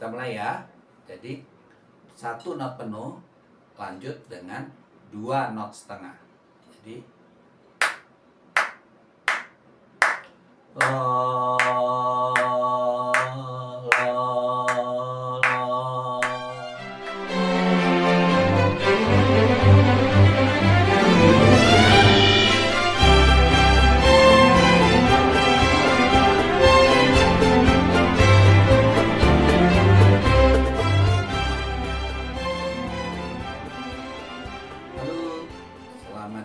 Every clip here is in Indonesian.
kita mulai ya. Jadi satu not penuh lanjut dengan 2 not setengah. Jadi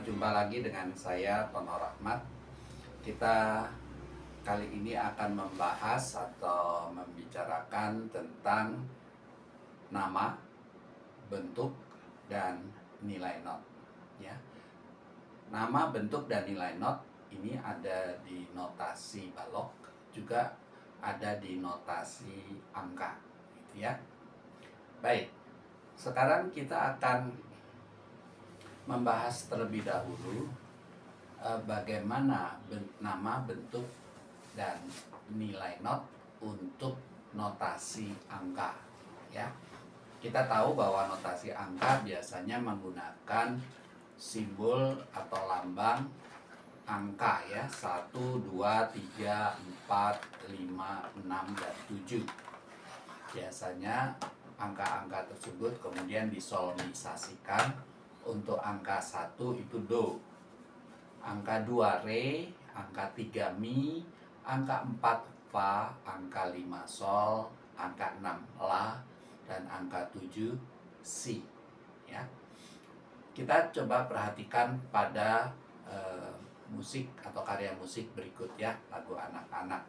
jumpa lagi dengan saya Tono Rahmat. Kita kali ini akan membahas atau membicarakan tentang nama, bentuk, dan nilai not. Ya, nama, bentuk, dan nilai not ini ada di notasi balok, juga ada di notasi angka, gitu ya. Baik, sekarang kita akan membahas terlebih dahulu bagaimana nama, bentuk, dan nilai not untuk notasi angka. Ya, kita tahu bahwa notasi angka biasanya menggunakan simbol atau lambang angka ya, 1, 2, 3, 4, 5, 6, dan 7. Biasanya angka-angka tersebut kemudian disolmisasikan. Untuk angka 1 itu do, angka 2 re, angka 3 mi, angka 4 fa, angka 5 sol, angka 6 la, dan angka 7 si. Ya, kita coba perhatikan pada musik atau karya musik berikut ya, lagu anak-anak.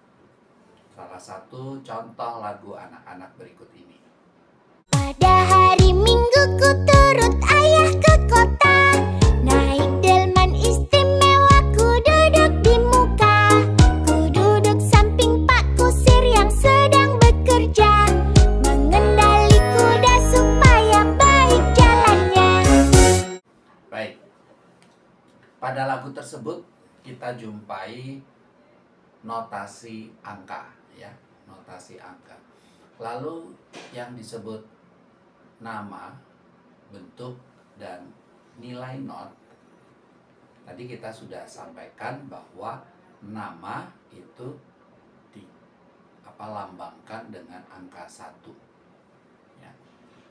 Salah satu contoh lagu anak-anak berikut ini. Pada hari Minggu ku turut ayah ke kota, naik delman istimewa, ku duduk di muka. Ku duduk samping Pak Kusir yang sedang bekerja, mengendali kuda supaya baik jalannya. Baik, pada lagu tersebut kita jumpai notasi angka ya, notasi angka. Lalu yang disebut nama, bentuk, dan nilai not, tadi kita sudah sampaikan bahwa nama itu lambangkan dengan angka 1 ya,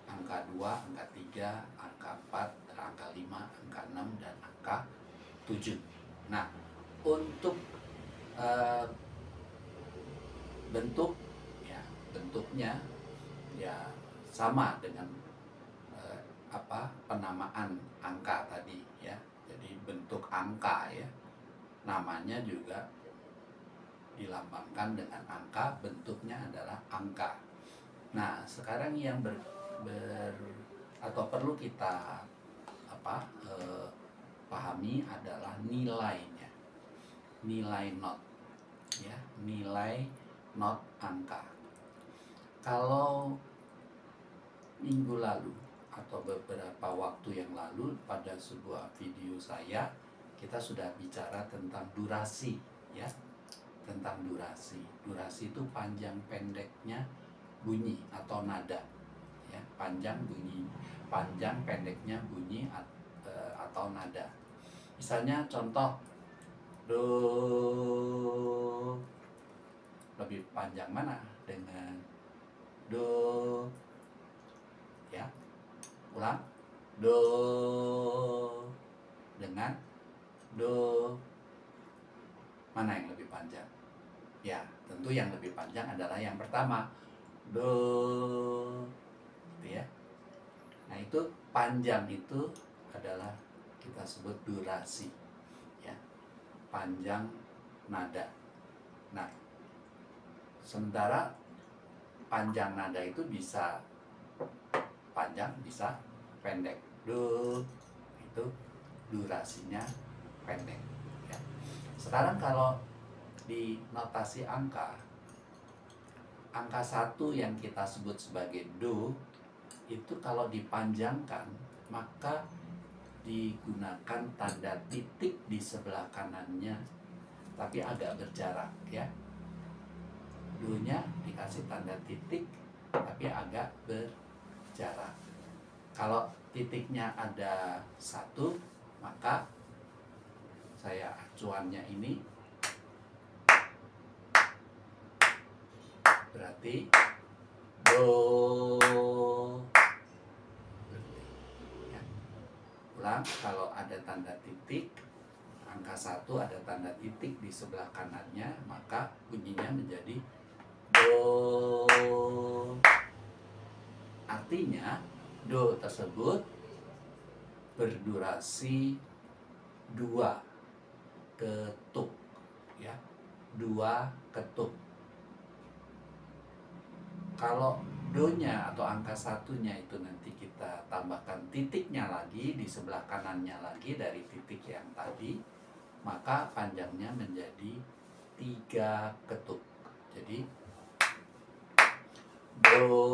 angka 2, angka 3, angka 4, angka 5, angka 6, dan angka 7. Nah, untuk bentuk ya, bentuknya ya sama dengan penamaan angka tadi ya. Jadi bentuk angka ya, namanya juga dilambangkan dengan angka, bentuknya adalah angka. Nah, sekarang yang perlu kita pahami adalah nilainya, nilai not ya, nilai not angka. Kalau minggu lalu atau beberapa waktu yang lalu pada sebuah video saya, kita sudah bicara tentang durasi ya, tentang durasi. Durasi itu panjang pendeknya bunyi atau nada ya, panjang pendeknya bunyi atau nada. Misalnya contoh do, lebih panjang mana dengan do ya, ulang, do dengan do, mana yang lebih panjang? Ya, tentu yang lebih panjang adalah yang pertama, do, gitu ya. Nah, itu panjang itu adalah kita sebut durasi ya, panjang nada. Nah, sementara panjang nada itu bisa panjang, bisa pendek. Do itu durasinya pendek ya. Sekarang kalau di notasi angka, angka 1 yang kita sebut sebagai do itu kalau dipanjangkan maka digunakan tanda titik di sebelah kanannya, tapi agak berjarak ya. Do-nya dikasih tanda titik tapi Kalau titiknya ada 1, maka saya acuannya ini berarti do. Ya. Ulang, kalau ada tanda titik, angka 1 ada tanda titik di sebelah kanannya, maka bunyinya menjadi do. Artinya do tersebut berdurasi 2 ketuk, ya, 2 ketuk. Kalau do-nya atau angka 1-nya itu nanti kita tambahkan titiknya lagi di sebelah kanannya lagi dari titik yang tadi, maka panjangnya menjadi 3 ketuk. Jadi do.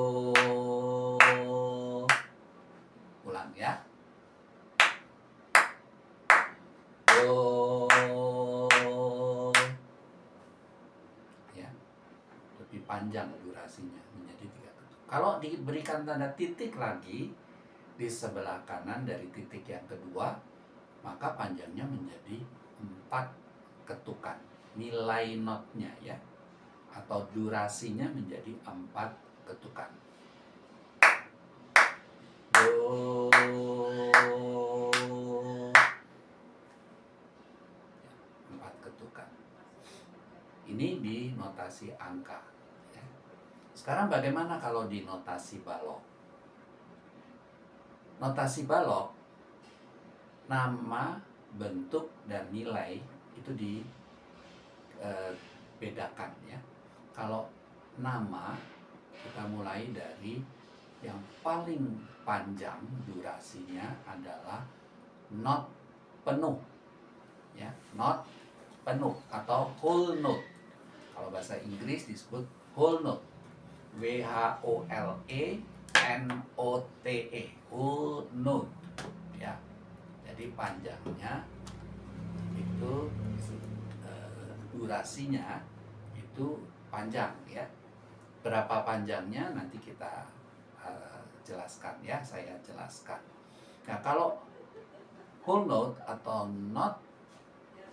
Ulang ya. Do. Ya. Lebih panjang durasinya menjadi 3 ketuk. Kalau diberikan tanda titik lagi di sebelah kanan dari titik yang kedua, maka panjangnya menjadi 4 ketukan. Nilai notnya ya, atau durasinya menjadi 4 ketukan. Do. 4 ketukan. Ini di notasi angka. Ya. Sekarang bagaimana kalau di notasi balok? Notasi balok, nama, bentuk, dan nilai itu dibedakan ya. Kalau nama, kita mulai dari yang paling panjang durasinya adalah not penuh, ya, not penuh atau whole note. Kalau bahasa Inggris disebut whole note, WHOLE-NOTE, whole note, ya. Jadi panjangnya itu durasinya itu panjang ya. Berapa panjangnya nanti kita jelaskan ya, saya jelaskan. Nah, kalau whole note atau not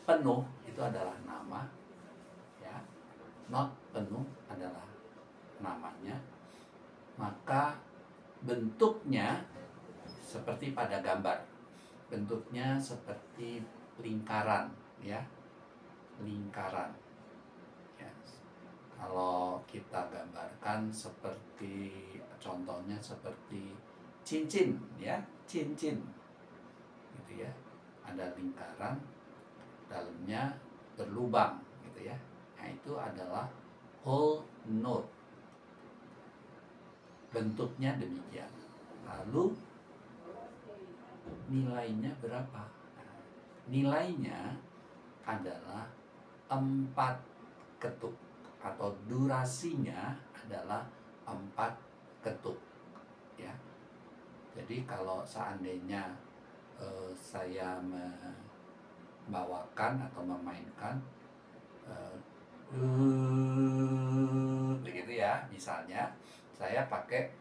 penuh itu adalah nama ya. Not penuh adalah namanya. Maka bentuknya seperti pada gambar. Bentuknya seperti lingkaran ya. Lingkaran. Ya. Kalau kita gambarkan seperti, contohnya seperti cincin ya, cincin gitu ya, ada lingkaran, dalamnya berlubang gitu ya. Nah, itu adalah whole note, bentuknya demikian. Lalu nilainya berapa? Nah, nilainya adalah 4 ketuk atau durasinya adalah 4 ketuk ya. Jadi kalau seandainya saya membawakan atau memainkan begitu ya, misalnya saya pakai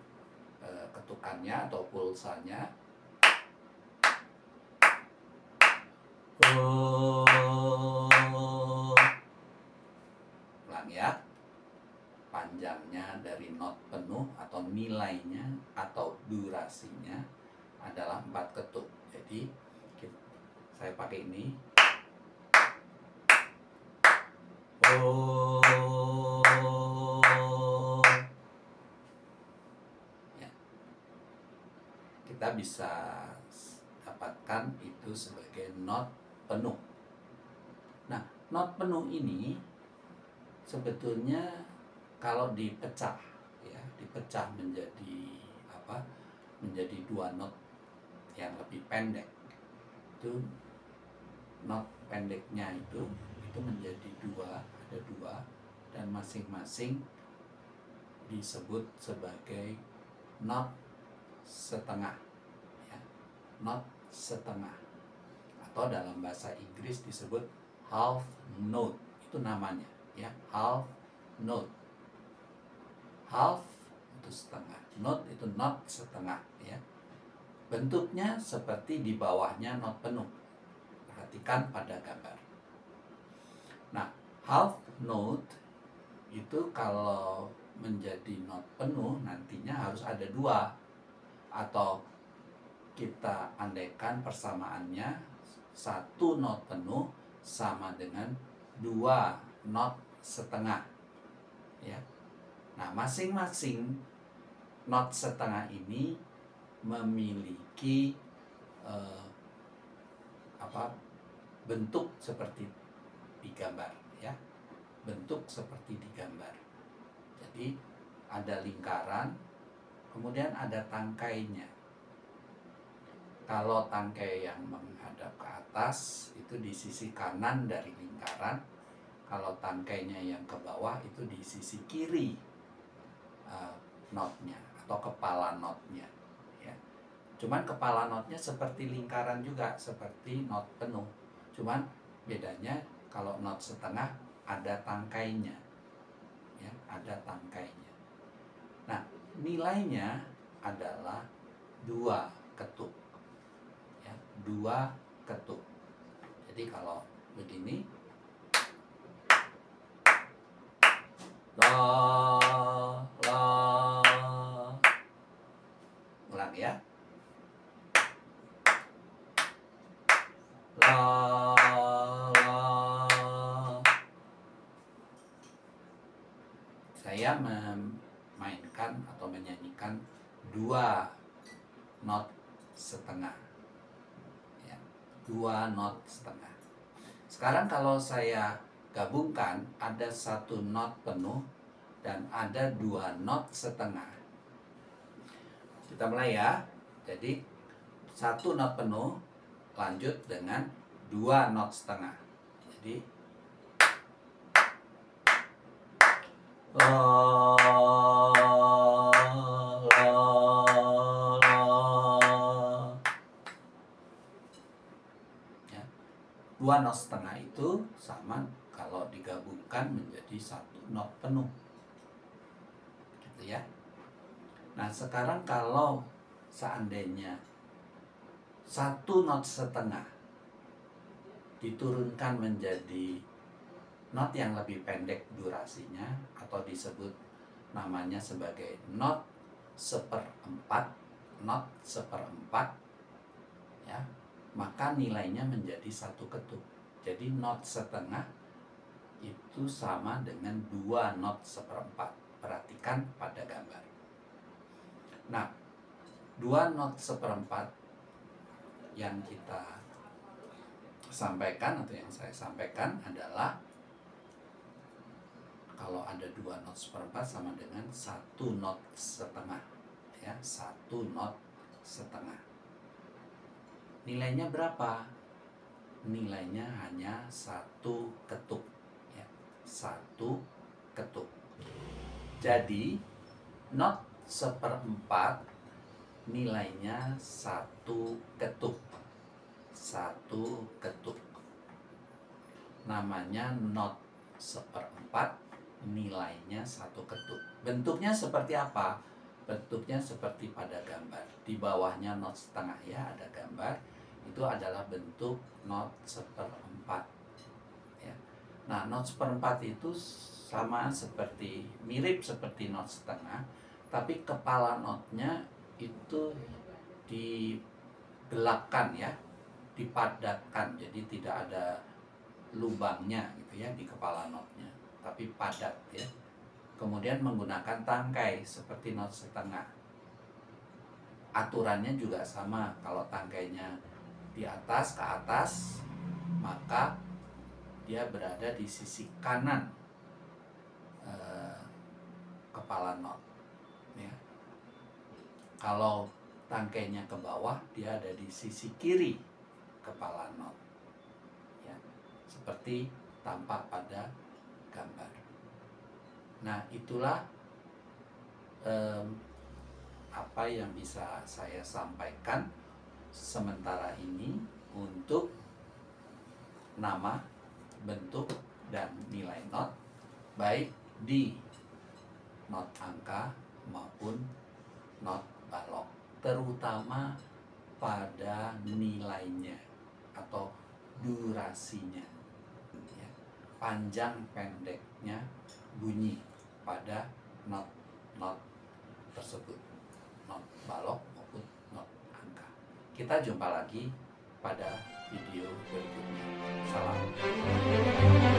ketukannya atau pulsanya ulang ya. Panjangnya dari not penuh atau nilainya atau durasinya adalah 4 ketuk. Jadi saya pakai ini. Ya. Kita bisa dapatkan itu sebagai not penuh. Nah, not penuh ini sebetulnya kalau dipecah ya, dipecah menjadi apa? Menjadi 2 not yang lebih pendek. Itu not pendeknya itu menjadi 2, ada 2, dan masing-masing disebut sebagai not setengah ya. Not setengah, atau dalam bahasa Inggris disebut half note, itu namanya ya, half note. Half itu setengah, note itu not setengah ya. bentuknya seperti di bawahnya not penuh. Perhatikan pada gambar. Nah, half note itu kalau menjadi not penuh nantinya harus ada dua, atau kita andaikan persamaannya satu not penuh sama dengan dua not setengah, ya. Nah, masing-masing not setengah ini memiliki bentuk seperti di gambar, ya. Bentuk seperti di gambar. Jadi ada lingkaran, kemudian ada tangkainya. Kalau tangkai yang menghadap ke atas itu di sisi kanan dari lingkaran, kalau tangkainya yang ke bawah itu di sisi kiri notnya atau kepala notnya, ya. Cuman kepala notnya seperti lingkaran juga, seperti not penuh. Cuman bedanya kalau not setengah ada tangkainya, ya, ada tangkainya. Nah, nilainya adalah 2 ketuk, ya, 2 ketuk. Jadi kalau begini, la, ulang ya, la. Saya memainkan atau menyanyikan 2 not setengah, ya, 2 not setengah. Sekarang kalau saya gabungkan, ada 1 not penuh dan ada 2 not setengah. Kita mulai ya. Jadi 1 not penuh lanjut dengan 2 not setengah. Jadi la, la, la. Ya. 2 not setengah itu sama kalau digabungkan menjadi 1 not penuh, gitu ya. Nah, sekarang kalau seandainya 1 not setengah diturunkan menjadi not yang lebih pendek durasinya, atau disebut namanya sebagai not 1/4, not 1/4, ya, maka nilainya menjadi 1 ketuk. Jadi not setengah itu sama dengan 2 not 1/4. Perhatikan pada gambar. Nah, 2 not 1/4 yang kita sampaikan atau yang saya sampaikan adalah kalau ada 2 not 1/4 sama dengan 1 not setengah, ya, 1 not setengah. Nilainya berapa? Nilainya hanya 1 ketuk, ya, 1 ketuk. Jadi not 1/4 nilainya 1 ketuk, 1 ketuk. Namanya not 1/4, nilainya 1 ketuk. Bentuknya seperti apa? Bentuknya seperti pada gambar. Di bawahnya not setengah, ya, ada gambar. Itu adalah bentuk not 1/4, ya. Nah, not 1/4 itu sama seperti, mirip seperti not setengah, tapi kepala notnya itu digelapkan, ya, dipadatkan. Jadi tidak ada lubangnya gitu ya di kepala notnya, tapi padat, ya. Kemudian menggunakan tangkai seperti not setengah. Aturannya juga sama. Kalau tangkainya di atas ke atas, maka dia berada di sisi kanan kepala not, ya. Kalau tangkainya ke bawah, dia ada di sisi kiri kepala not, ya, seperti tampak pada gambar. Nah, itulah apa yang bisa saya sampaikan sementara ini untuk nama, bentuk, dan nilai not, baik di not angka maupun not balok, terutama pada nilainya atau durasinya, ya. Panjang pendeknya bunyi pada not tersebut, not balok maupun not angka. Kita jumpa lagi pada video berikutnya. Salam.